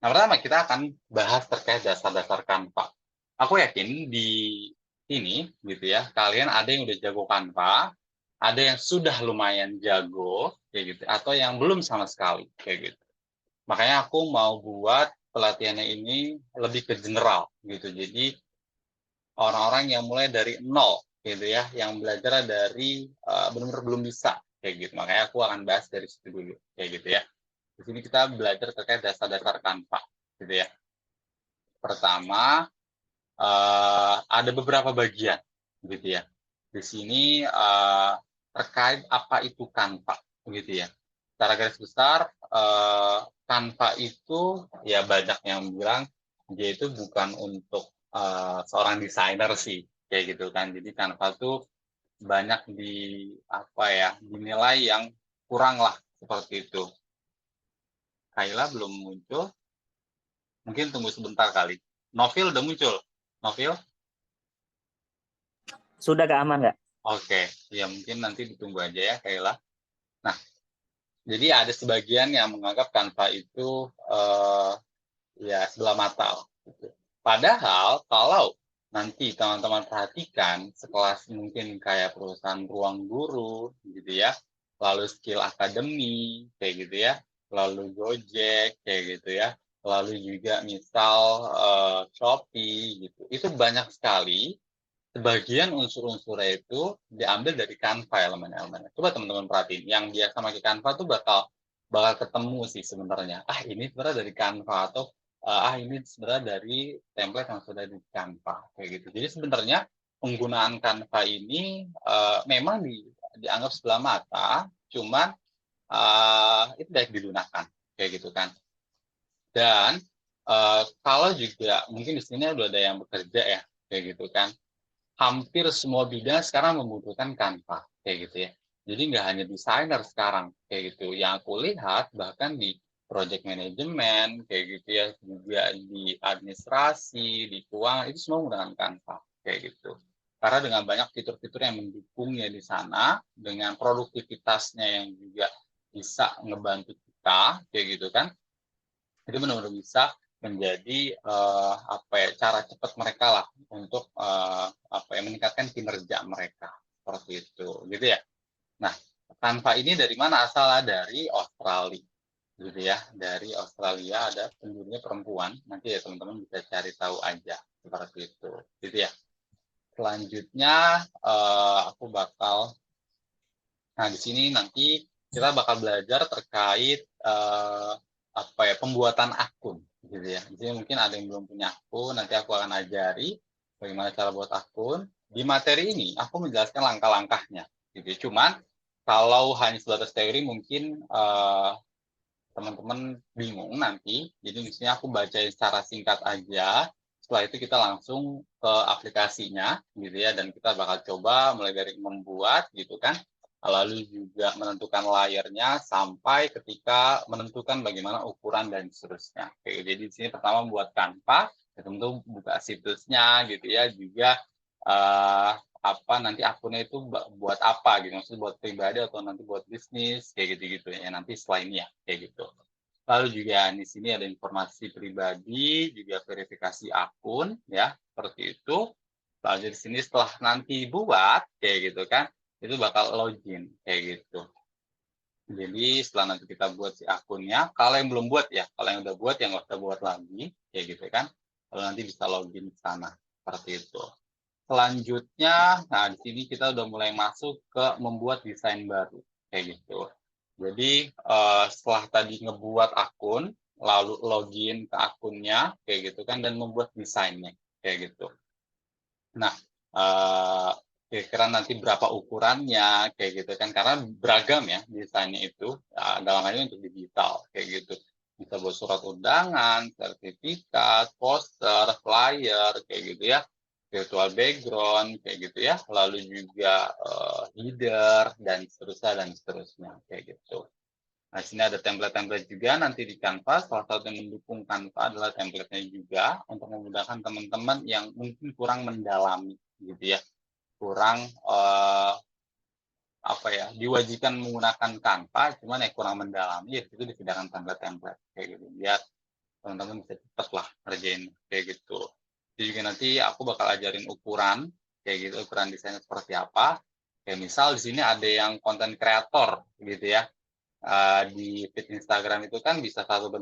Nah, pertama kita akan bahas terkait dasar-dasar Canva. Aku yakin di sini gitu ya, kalian ada yang udah jago Canva, ada yang sudah lumayan jago kayak gitu, atau yang belum sama sekali kayak gitu. Makanya aku mau buat pelatihannya ini lebih ke general gitu. Jadi orang-orang yang mulai dari nol gitu ya, yang belajar dari benar-benar belum bisa kayak gitu. Makanya aku akan bahas dari situ dulu kayak gitu ya. Di sini kita belajar terkait dasar-dasar Canva gitu ya. Pertama, ada beberapa bagian gitu ya. Di sini terkait apa itu Canva gitu ya. Secara garis besar, Canva itu ya banyak yang bilang dia itu bukan untuk seorang desainer sih kayak gitu kan. Jadi Canva itu banyak di apa ya dinilai yang kurang lah seperti itu. Kayla belum muncul, mungkin tunggu sebentar kali. Novil udah muncul. Novil? Sudah Kak, aman nggak? Oke, ya mungkin nanti ditunggu aja ya Kayla. Nah, jadi ada sebagian yang menganggap Canva itu ya sebelah mata. Gitu. Padahal kalau nanti teman-teman perhatikan sekelas mungkin kayak perusahaan ruang guru gitu ya, lalu skill academy kayak gitu ya, lalu Gojek kayak gitu ya, lalu juga misal Shopee gitu. Itu banyak sekali sebagian unsur-unsurnya itu diambil dari Canva elemen-elemennya. Coba teman-teman perhatiin, yang biasa pakai Canva tuh bakal bakal ketemu sih sebenarnya. Ah ini sebenarnya dari Canva atau ini sebenarnya dari template yang sudah di Canva kayak gitu. Jadi sebenarnya penggunaan Canva ini memang dianggap sebelah mata, cuman itu baik digunakan kayak gitu kan. Dan kalau juga mungkin di sini udah ada yang bekerja ya kayak gitu kan hampir semua bidang sekarang membutuhkan Canva kayak gitu ya. Jadi nggak hanya desainer sekarang kayak gitu. Yang aku lihat bahkan di project management kayak gitu ya, juga di administrasi, di keuangan itu semua menggunakan Canva kayak gitu. Karena dengan banyak fitur-fitur yang mendukungnya di sana, dengan produktivitasnya yang juga bisa ngebantu kita kayak gitu kan, itu benar-benar bisa menjadi apa ya cara cepat mereka lah untuk apa ya meningkatkan kinerja mereka seperti itu gitu ya. Nah, Canva ini dari mana asalnya? Dari Australia gitu ya. Dari Australia ada pendirinya perempuan. Nanti ya teman-teman bisa cari tahu aja seperti itu gitu ya. Selanjutnya aku bakal nah di sini nanti kita bakal belajar terkait apa ya pembuatan akun gitu ya. Jadi mungkin ada yang belum punya akun, nanti aku akan ajari bagaimana cara buat akun. Di materi ini aku menjelaskan langkah-langkahnya gitu ya. Cuman kalau hanya sebatas teori mungkin teman-teman bingung nanti. Jadi di sini aku baca secara singkat aja. Setelah itu kita langsung ke aplikasinya gitu ya dan kita bakal coba mulai dari membuat gitu kan. Lalu juga menentukan layarnya sampai ketika menentukan bagaimana ukuran dan seterusnya. Oke, jadi di sini pertama buat Canva, ya tentu buka situsnya gitu ya, juga apa nanti akunnya itu buat apa gitu, maksudnya buat pribadi atau nanti buat bisnis kayak gitu-gitu ya. Nanti setelah ini ya kayak gitu. Lalu juga di sini ada informasi pribadi, juga verifikasi akun ya, seperti itu. Lalu di sini setelah nanti buat kayak gitu kan, itu bakal login kayak gitu. Jadi setelah nanti kita buat si akunnya, kalau yang belum buat ya, kalau yang udah buat ya nggak usah buat lagi, kayak gitu kan. Kalau nanti bisa login ke sana, seperti itu. Selanjutnya, nah di sini kita udah mulai masuk ke membuat desain baru, kayak gitu. Jadi setelah tadi ngebuat akun, lalu login ke akunnya, kayak gitu kan, dan membuat desainnya, kayak gitu. Nah, kira-kira nanti berapa ukurannya, kayak gitu kan, karena beragam ya desainnya itu, dalam hal ini untuk digital, kayak gitu. Bisa buat surat undangan, sertifikat, poster, flyer, kayak gitu ya, virtual background, kayak gitu ya, lalu juga header, dan seterusnya, kayak gitu. Nah, sini ada template-template juga nanti di Canva. Salah satu yang mendukung Canva adalah template-nya juga untuk memudahkan teman-teman yang mungkin kurang mendalami gitu ya. Kurang apa ya, diwajibkan menggunakan Canva, cuman ya kurang mendalami, ya itu disediakan template-template kayak gitu. Biar teman-teman bisa cepet lah ngerjain kayak gitu. Jadi juga nanti aku bakal ajarin ukuran kayak gitu, ukuran desainnya seperti apa. Kayak misal di sini ada yang konten kreator gitu ya. Di feed Instagram itu kan bisa 1:1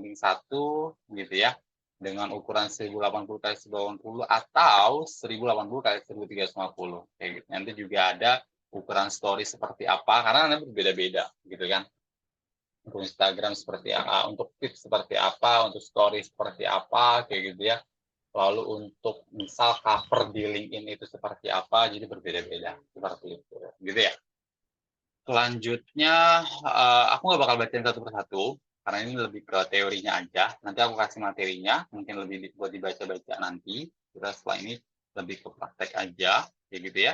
gitu ya, dengan ukuran 1080 kali 1080 atau 1080 kali 1350 kayak gitu. Nanti juga ada ukuran story seperti apa, karena nanti berbeda-beda gitu kan. Untuk Instagram seperti apa, untuk feed seperti apa, untuk story seperti apa, kayak gitu ya. Lalu untuk misal cover di LinkedIn itu seperti apa, jadi berbeda-beda seperti itu, gitu ya. Selanjutnya, aku nggak bakal bacain satu persatu, karena ini lebih ke teorinya aja. Nanti aku kasih materinya, mungkin lebih buat dibaca-baca nanti. Kita setelah ini lebih ke praktek aja, kayak gitu ya.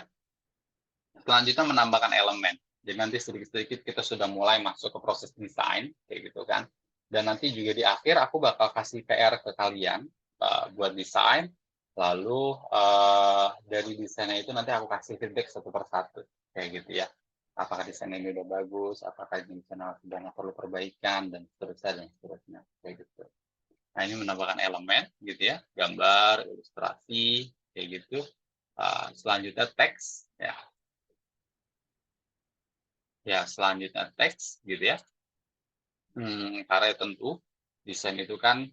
Selanjutnya menambahkan elemen. Jadi nanti sedikit-sedikit kita sudah mulai masuk ke proses desain, kayak gitu kan. Dan nanti juga di akhir aku bakal kasih PR ke kalian buat desain. Lalu dari desainnya itu nanti aku kasih feedback satu persatu, kayak gitu ya. Apakah desain ini udah bagus, apakah desain sudah perlu perbaikan, dan seterusnya, dan seterusnya, kayak gitu. Nah, ini menambahkan elemen, gitu ya, gambar, ilustrasi, kayak gitu. Selanjutnya teks, ya. Ya, selanjutnya teks, gitu ya. Karya tentu, desain itu kan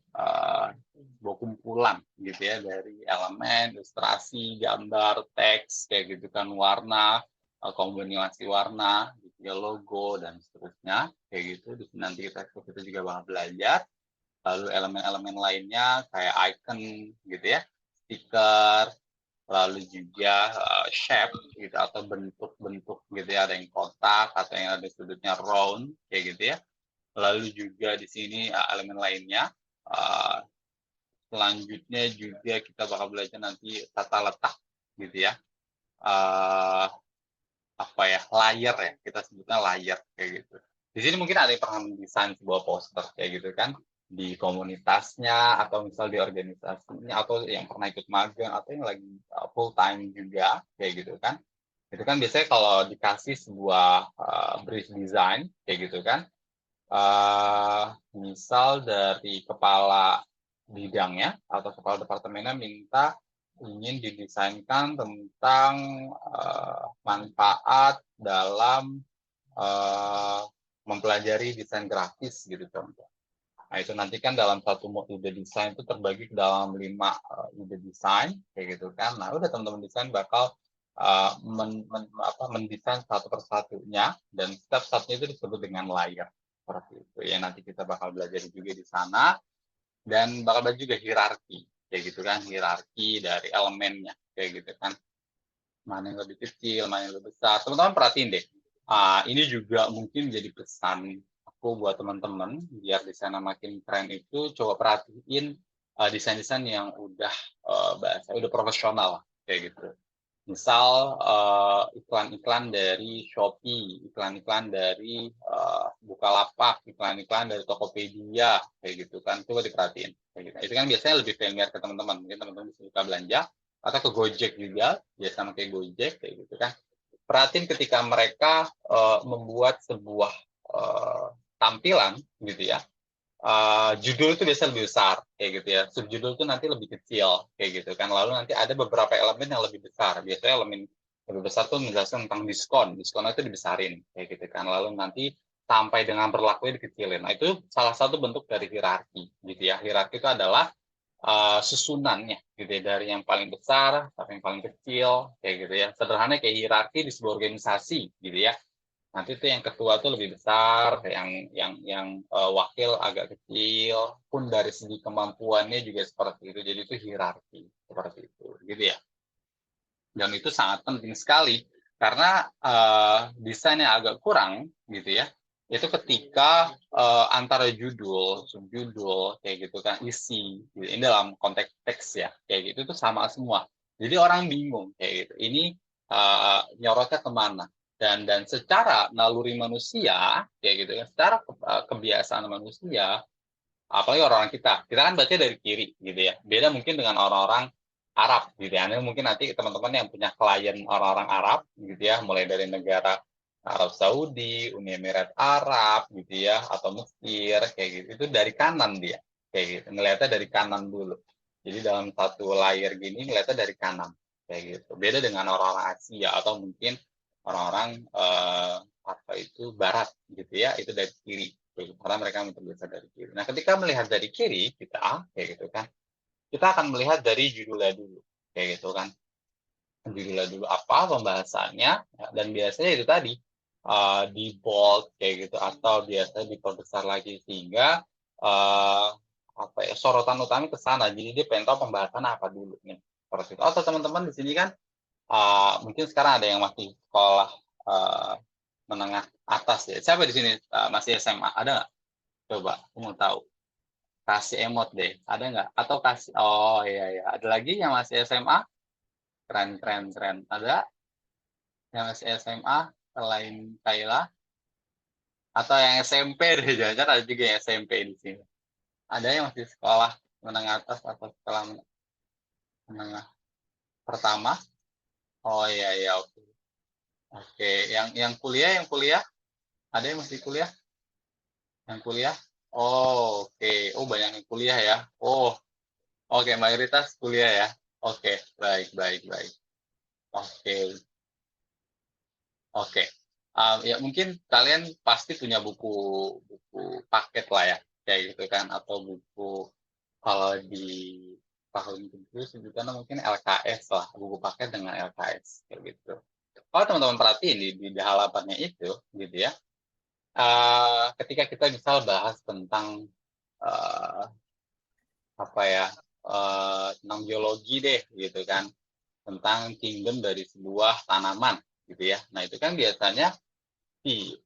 sebuah kumpulan, gitu ya, dari elemen, ilustrasi, gambar, teks, kayak gitu kan, warna, kombinasi warna, gitu ya, logo, dan seterusnya, kayak gitu. Nanti kita juga bakal belajar. Lalu elemen-elemen lainnya kayak icon, gitu ya, stiker, lalu juga shape, gitu, atau bentuk-bentuk, gitu ya, ada yang kotak, atau yang ada sudutnya round, kayak gitu ya. Lalu juga di sini elemen lainnya. Selanjutnya juga kita bakal belajar nanti tata letak, gitu ya. Apa ya, layer ya, kita sebutnya layer kayak gitu. Di sini mungkin ada yang pernah mendesain sebuah poster kayak gitu kan, di komunitasnya atau misal di organisasinya, atau yang pernah ikut magang atau yang lagi full time juga kayak gitu kan. Itu kan biasanya kalau dikasih sebuah brief design kayak gitu kan, misal dari kepala bidangnya atau kepala departemennya minta ingin didesainkan tentang manfaat dalam mempelajari desain grafis gitu contoh. Nah, itu nanti kan dalam satu ide desain itu terbagi ke dalam 5 ide desain kayak gitu kan. Nah, udah teman-teman desain bakal mendesain satu persatunya, dan setiap satunya itu disebut dengan layer seperti itu. Ya, nanti kita bakal belajar juga di sana, dan bakal belajar juga hierarki kayak gitu kan, hierarki dari elemennya kayak gitu kan. Mana yang lebih kecil, mana yang lebih besar. Teman-teman perhatiin deh. Ini juga mungkin jadi pesan aku buat teman-teman, biar di sana makin keren itu, coba perhatiin desain-desain yang udah bahasa udah profesional kayak gitu. Misal iklan-iklan dari Shopee, iklan-iklan dari Bukalapak, iklan-iklan dari Tokopedia, kayak gitu kan. Coba diperhatiin. Kayak gitu. Itu kan biasanya lebih familiar ke teman-teman. Mungkin teman-teman bisa suka belanja, atau ke Gojek juga, biasa sama kayak Gojek, kayak gitu kan. Perhatiin ketika mereka membuat sebuah tampilan, gitu ya, judul itu biasanya lebih besar kayak gitu ya, subjudul itu nanti lebih kecil kayak gitu kan, lalu nanti ada beberapa elemen yang lebih besar, biasanya elemen lebih besar tuh menjelaskan tentang diskon itu dibesarin kayak gitu kan, lalu nanti sampai dengan berlakunya dikecilin. Nah, itu salah satu bentuk dari hierarki gitu ya. Hierarki itu adalah susunannya gitu ya, dari yang paling besar sampai yang paling kecil kayak gitu ya. Sederhananya kayak hierarki di sebuah organisasi gitu ya. Nanti tuh yang ketua tuh lebih besar, yang wakil agak kecil, pun dari segi kemampuannya juga seperti itu. Jadi itu hierarki seperti itu, gitu ya. Dan itu sangat penting sekali karena desain yang agak kurang, gitu ya. Itu ketika antara judul, subjudul, kayak gitu kan, isi, gitu. Ini dalam konteks teks ya, kayak gitu itu sama semua. Jadi orang bingung kayak gitu. Ini nyorotnya kemana? Dan secara naluri manusia kayak gitu ya, secara kebiasaan manusia, apalagi orang-orang kita kan baca dari kiri gitu ya, beda mungkin dengan orang-orang Arab gitu ya. Mungkin nanti teman-teman yang punya klien orang-orang Arab gitu ya, mulai dari negara Arab Saudi, Uni Emirat Arab gitu ya, atau Mesir kayak gitu, itu dari kanan dia kayak gitu. Ngelihatnya dari kanan dulu. Jadi dalam satu layer gini ngelihatnya dari kanan, kayak gitu. Beda dengan orang-orang Asia atau mungkin orang-orang apa itu Barat gitu ya, itu dari kiri. Gitu. Karena mereka terbiasa dari kiri. Nah, ketika melihat dari kiri kita, kayak gitu kan, kita akan melihat dari judulnya dulu, kayak gitu kan. Judulnya dulu apa pembahasannya, dan biasanya itu tadi di bold kayak gitu atau biasanya diperbesar lagi sehingga apa ya sorotan utama ke sana. Jadi dia pengen tahu pembahasan apa dulu nih. Seperti itu. Atau teman-teman di sini kan mungkin sekarang ada yang masih sekolah menengah atas ya. Siapa di sini masih SMA? Ada nggak? Coba, aku mau tahu. Kasih emot deh. Ada nggak? Atau kasih? Oh iya iya. Ada lagi yang masih SMA? Keren keren keren. Ada yang masih SMA selain Kayla? Atau yang SMP deh, jangan-jangan ada juga yang SMP di sini. Ada yang masih sekolah menengah atas atau sekolah menengah pertama? Oh iya iya oke. Oke, yang kuliah ada yang masih kuliah? Yang kuliah? Oh oke. Oh banyak yang kuliah ya. Oh oke mayoritas kuliah ya. Oke baik baik baik. Oke oke. Ya mungkin kalian pasti punya buku buku paket lah ya, kayak gitu kan, atau buku kalau di tahun itu sebutannya mungkin LKS lah, buku paket dengan LKS kayak gitu. Kalau teman-teman perhatiin di halamannya itu, gitu ya, ketika kita misal bahas tentang uh, apa ya, tentang biologi deh, gitu kan, tentang kingdom dari sebuah tanaman, gitu ya. Nah itu kan biasanya di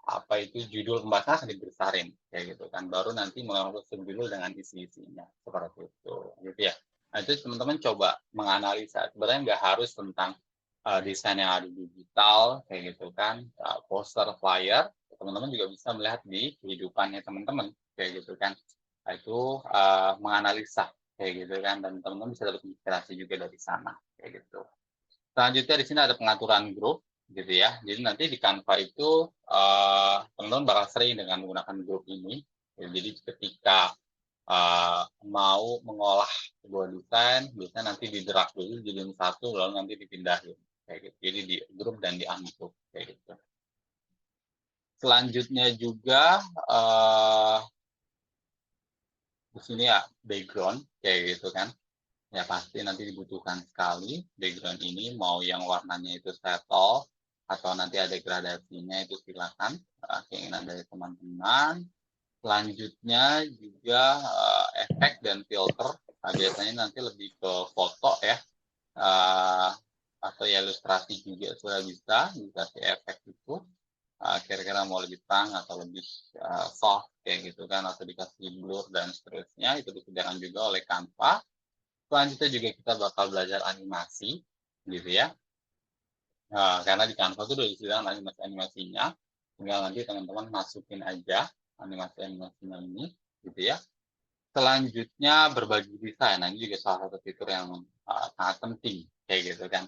apa itu judul pembahasan akan dibesarin kayak gitu kan, baru nanti mulai masuk judul dengan isi-isinya seperti itu gitu ya. Nah itu teman-teman coba menganalisa, sebenarnya nggak harus tentang desain yang ada di digital kayak gitu kan, poster flyer, teman-teman juga bisa melihat di kehidupannya teman-teman kayak gitu kan. Nah, itu menganalisa kayak gitu kan, dan teman-teman bisa dapat inspirasi juga dari sana kayak gitu. Selanjutnya di sini ada pengaturan grup gitu ya. Jadi nanti di Canva itu teman-teman bakal sering dengan menggunakan grup ini. Jadi ketika mau mengolah sebuah desain, biasanya nanti di drag dulu jadi satu, lalu nanti dipindahin kayak gitu. Jadi di grup dan di ungroup kayak gitu. Selanjutnya juga di sini ya background kayak gitu kan. Ya pasti nanti dibutuhkan sekali background ini, mau yang warnanya itu settle atau nanti ada gradasinya, itu silakan keinginan dari teman-teman. Selanjutnya juga efek dan filter, biasanya nanti lebih ke foto ya, atau ya ilustrasi juga sudah bisa dikasih efek itu, kira-kira mau lebih terang atau lebih soft kayak gitu kan, atau dikasih blur dan seterusnya, itu disediakan juga oleh Canva. Selanjutnya juga kita bakal belajar animasi, gitu ya. Nah, karena di Canva itu udah disediakan animasi-animasinya, tinggal nanti teman-teman masukin aja animasi-animasinya ini, gitu ya. Selanjutnya berbagi desain, nah ini juga salah satu fitur yang sangat penting, kayak gitu kan.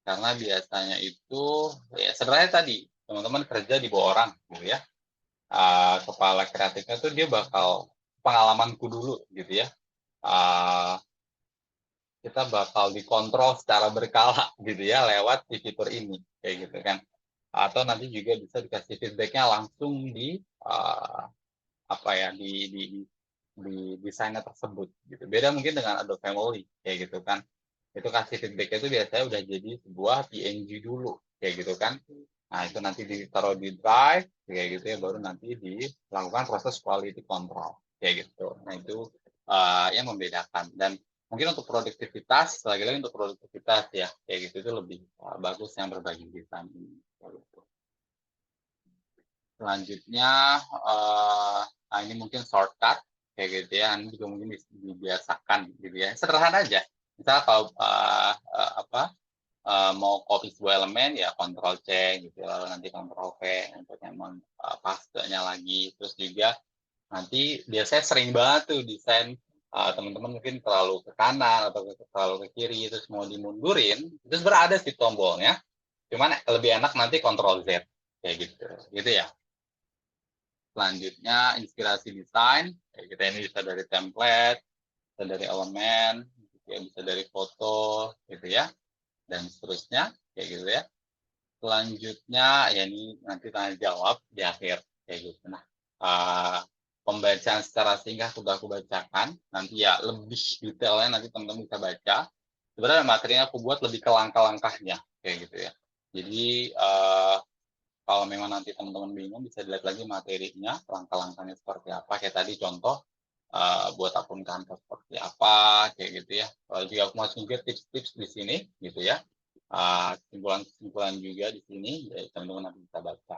Karena biasanya itu, ya sebenarnya tadi, teman-teman kerja di bawah orang, gitu ya. Kepala kreatifnya tuh dia bakal, pengalamanku dulu, gitu ya. Kita bakal dikontrol secara berkala gitu ya lewat si fitur ini kayak gitu kan, atau nanti juga bisa dikasih feedbacknya langsung di apa ya di desainnya tersebut gitu. Beda mungkin dengan Adobe Family kayak gitu kan, itu kasih feedbacknya itu biasanya udah jadi sebuah PNG dulu kayak gitu kan. Nah itu nanti ditaruh di drive kayak gitu ya, baru nanti dilakukan proses quality control kayak gitu. Nah itu yang membedakan. Dan mungkin untuk produktivitas, lagi-lagi untuk produktivitas ya kayak gitu itu lebih bagus yang berbagi desain ini. Gitu. Selanjutnya nah ini mungkin shortcut kayak gitu ya, ini juga mungkin dibiasakan gitu ya, sederhana aja. Misal kalau mau copy sebuah elemen ya Ctrl C gitu, lalu nanti Ctrl V untuk yang pastenya lagi. Terus juga nanti biasanya sering banget tuh desain teman-teman mungkin terlalu ke kanan atau terlalu ke kiri, terus mau dimundurin, itu sebenarnya ada sih tombolnya, cuman lebih enak nanti Ctrl Z kayak gitu ya. Selanjutnya inspirasi desain, kayak kita ini bisa dari template, bisa dari elemen, ya, bisa dari foto, gitu ya, dan seterusnya, kayak gitu ya. Selanjutnya, ya ini nanti tanya jawab di akhir, kayak gitu. Nah, pembacaan secara singkat sudah aku bacakan, nanti ya lebih detailnya nanti teman-teman bisa baca. Sebenarnya materinya aku buat lebih ke langkah-langkahnya, kayak gitu ya. Jadi, kalau memang nanti teman-teman bingung, bisa dilihat lagi materinya, langkah-langkahnya seperti apa. Kayak tadi contoh, buat akun kantor seperti apa, kayak gitu ya. Kalau juga aku masih juga tips-tips di sini, gitu ya. Kesimpulan-kesimpulan juga di sini, ya teman-teman nanti bisa baca.